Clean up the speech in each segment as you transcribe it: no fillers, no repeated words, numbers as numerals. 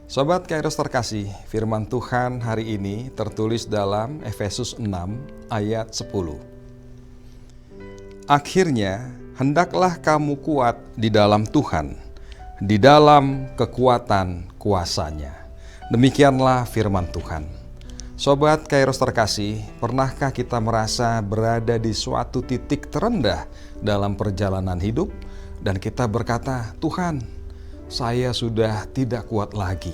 Sobat Kairos terkasih, firman Tuhan hari ini tertulis dalam Efesus 6 ayat 10. Akhirnya, hendaklah kamu kuat di dalam Tuhan, di dalam kekuatan kuasa-Nya. Demikianlah firman Tuhan. Sobat Kairos terkasih, pernahkah kita merasa berada di suatu titik terendah dalam perjalanan hidup dan kita berkata, "Tuhan, saya sudah tidak kuat lagi."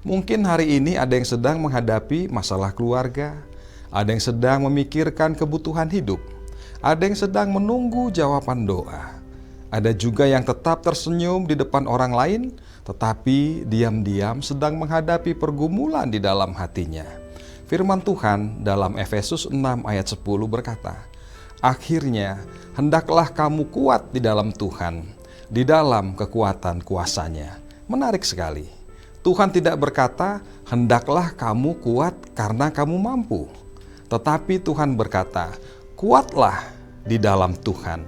Mungkin hari ini ada yang sedang menghadapi masalah keluarga, ada yang sedang memikirkan kebutuhan hidup, ada yang sedang menunggu jawaban doa. Ada juga yang tetap tersenyum di depan orang lain, tetapi diam-diam sedang menghadapi pergumulan di dalam hatinya. Firman Tuhan dalam Efesus 6 ayat 10 berkata, "Akhirnya hendaklah kamu kuat di dalam Tuhan, di dalam kekuatan kuasa-Nya." Menarik sekali. Tuhan tidak berkata, "Hendaklah kamu kuat karena kamu mampu." Tetapi Tuhan berkata, "Kuatlah di dalam Tuhan."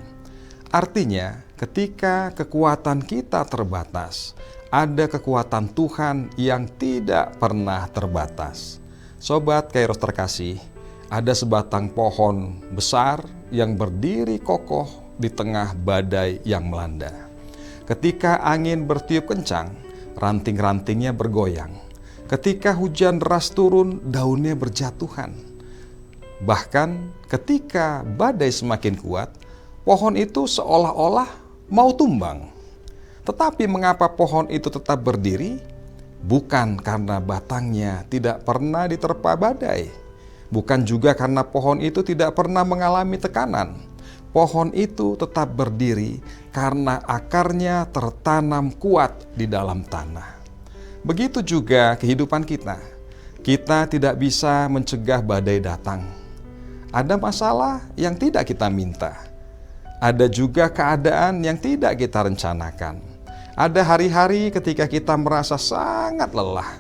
Artinya, ketika kekuatan kita terbatas, ada kekuatan Tuhan yang tidak pernah terbatas. Sobat Kairos terkasih, ada sebatang pohon besar yang berdiri kokoh di tengah badai yang melanda. Ketika angin bertiup kencang, ranting-rantingnya bergoyang. Ketika hujan deras turun, daunnya berjatuhan. Bahkan ketika badai semakin kuat, pohon itu seolah-olah mau tumbang. Tetapi mengapa pohon itu tetap berdiri? Bukan karena batangnya tidak pernah diterpa badai. Bukan juga karena pohon itu tidak pernah mengalami tekanan. Pohon itu tetap berdiri karena akarnya tertanam kuat di dalam tanah. Begitu juga kehidupan kita. Kita tidak bisa mencegah badai datang. Ada masalah yang tidak kita minta. Ada juga keadaan yang tidak kita rencanakan. Ada hari-hari ketika kita merasa sangat lelah,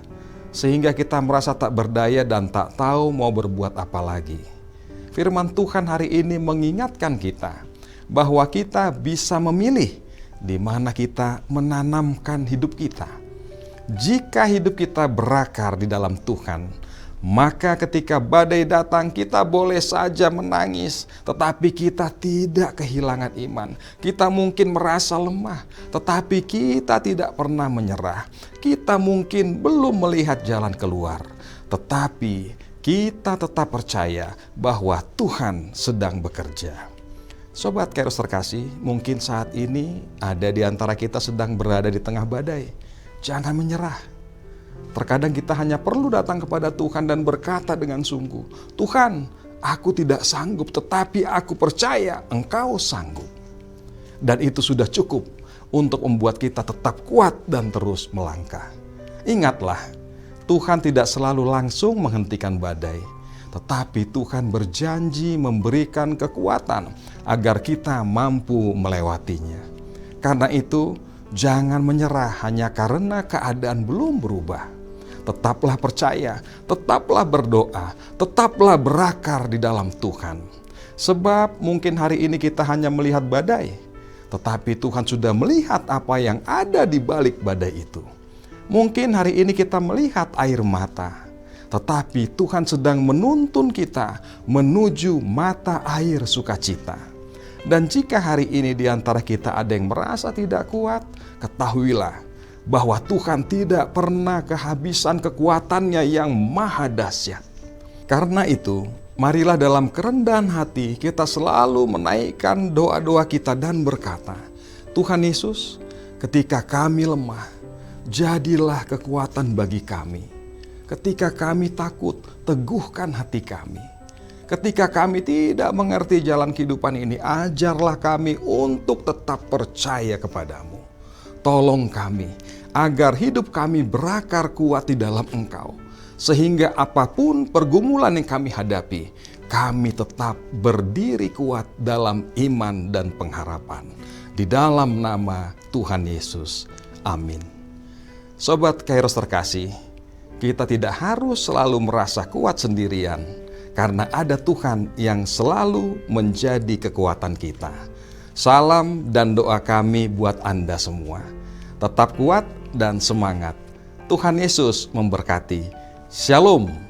sehingga kita merasa tak berdaya dan tak tahu mau berbuat apa lagi. Firman Tuhan hari ini mengingatkan kita bahwa kita bisa memilih di mana kita menanamkan hidup kita. Jika hidup kita berakar di dalam Tuhan, maka ketika badai datang kita boleh saja menangis, tetapi kita tidak kehilangan iman. Kita mungkin merasa lemah, tetapi kita tidak pernah menyerah. Kita mungkin belum melihat jalan keluar, tetapi kita tetap percaya bahwa Tuhan sedang bekerja. Sobat Kairos terkasih, mungkin saat ini ada di antara kita sedang berada di tengah badai. Jangan menyerah. Terkadang kita hanya perlu datang kepada Tuhan dan berkata dengan sungguh, "Tuhan, aku tidak sanggup, tetapi aku percaya Engkau sanggup." Dan itu sudah cukup untuk membuat kita tetap kuat dan terus melangkah. Ingatlah, Tuhan tidak selalu langsung menghentikan badai, tetapi Tuhan berjanji memberikan kekuatan agar kita mampu melewatinya. Karena itu, jangan menyerah hanya karena keadaan belum berubah. Tetaplah percaya, tetaplah berdoa, tetaplah berakar di dalam Tuhan. Sebab mungkin hari ini kita hanya melihat badai, tetapi Tuhan sudah melihat apa yang ada di balik badai itu. Mungkin hari ini kita melihat air mata, tetapi Tuhan sedang menuntun kita menuju mata air sukacita. Dan jika hari ini di antara kita ada yang merasa tidak kuat, ketahuilah bahwa Tuhan tidak pernah kehabisan kekuatannya yang maha dahsyat. Karena itu, marilah dalam kerendahan hati kita selalu menaikkan doa-doa kita dan berkata, "Tuhan Yesus, ketika kami lemah, jadilah kekuatan bagi kami. Ketika kami takut, teguhkan hati kami. Ketika kami tidak mengerti jalan kehidupan ini, ajarlah kami untuk tetap percaya kepadamu. Tolong kami agar hidup kami berakar kuat di dalam Engkau, sehingga apapun pergumulan yang kami hadapi, kami tetap berdiri kuat dalam iman dan pengharapan. Di dalam nama Tuhan Yesus. Amin." Sobat Kairos terkasih, kita tidak harus selalu merasa kuat sendirian, karena ada Tuhan yang selalu menjadi kekuatan kita. Salam dan doa kami buat Anda semua. Tetap kuat dan semangat. Tuhan Yesus memberkati. Shalom.